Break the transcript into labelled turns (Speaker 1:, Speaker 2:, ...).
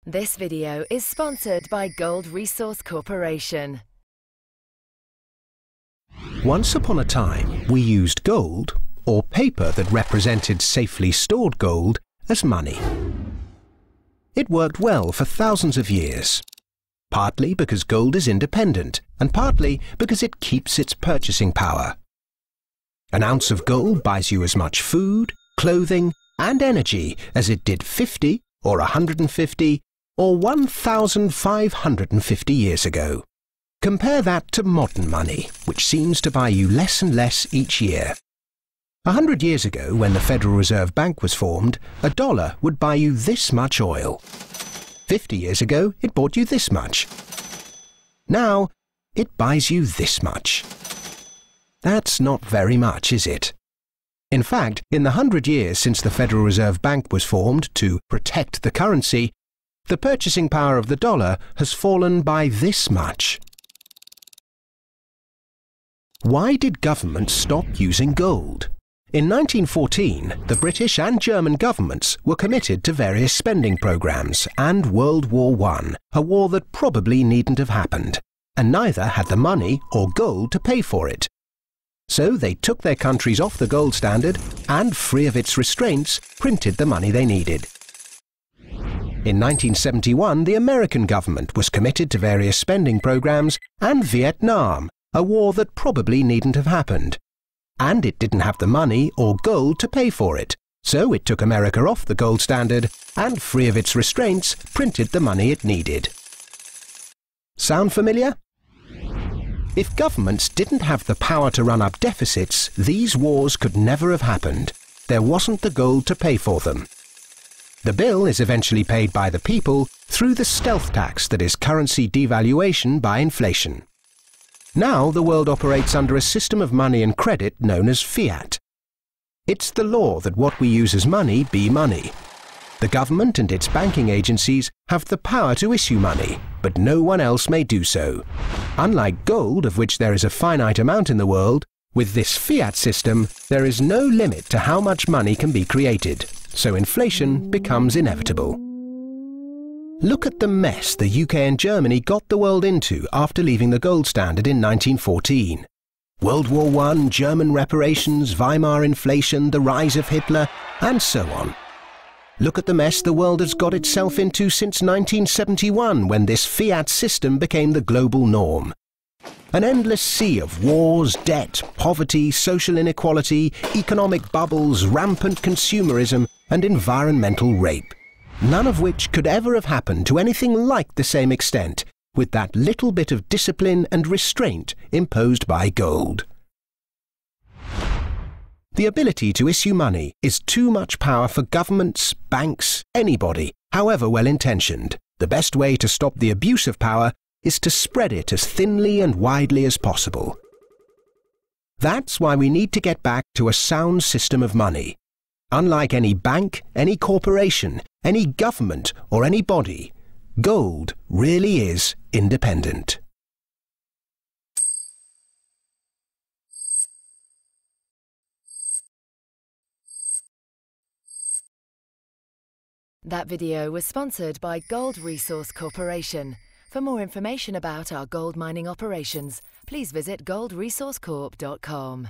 Speaker 1: This video is sponsored by Gold Resource Corporation.
Speaker 2: Once upon a time, we used gold, or paper that represented safely stored gold, as money. It worked well for thousands of years, partly because gold is independent, and partly because it keeps its purchasing power. An ounce of gold buys you as much food, clothing, and energy as it did 50, or 150, or 1,550 years ago. Compare that to modern money, which seems to buy you less and less each year. 100 years ago, when the Federal Reserve Bank was formed, a dollar would buy you this much oil. 50 years ago, it bought you this much. Now, it buys you this much. That's not very much, is it? In fact, in the 100 years since the Federal Reserve Bank was formed to protect the currency, the purchasing power of the dollar has fallen by this much. Why did governments stop using gold? In 1914, the British and German governments were committed to various spending programs and World War I, a war that probably needn't have happened, and neither had the money or gold to pay for it. So they took their countries off the gold standard and, free of its restraints, printed the money they needed. In 1971, the American government was committed to various spending programs and Vietnam, a war that probably needn't have happened. And it didn't have the money or gold to pay for it, so it took America off the gold standard and, free of its restraints, printed the money it needed. Sound familiar? If governments didn't have the power to run up deficits, these wars could never have happened. There wasn't the gold to pay for them. The bill is eventually paid by the people through the stealth tax that is currency devaluation by inflation. Now the world operates under a system of money and credit known as fiat. It's the law that what we use as money be money. The government and its banking agencies have the power to issue money, but no one else may do so. Unlike gold, of which there is a finite amount in the world, with this fiat system, there is no limit to how much money can be created, so inflation becomes inevitable. Look at the mess the UK and Germany got the world into after leaving the gold standard in 1914. World War I, German reparations, Weimar inflation, the rise of Hitler, and so on. Look at the mess the world has got itself into since 1971, when this fiat system became the global norm. An endless sea of wars, debt, poverty, social inequality, economic bubbles, rampant consumerism, and environmental rape. None of which could ever have happened to anything like the same extent, with that little bit of discipline and restraint imposed by gold. The ability to issue money is too much power for governments, banks, anybody, however well-intentioned. The best way to stop the abuse of power is to spread it as thinly and widely as possible. That's why we need to get back to a sound system of money. Unlike any bank, any corporation, any government, or any body, gold really is independent.
Speaker 1: That video was sponsored by Gold Resource Corporation. For more information about our gold mining operations, please visit goldresourcecorp.com.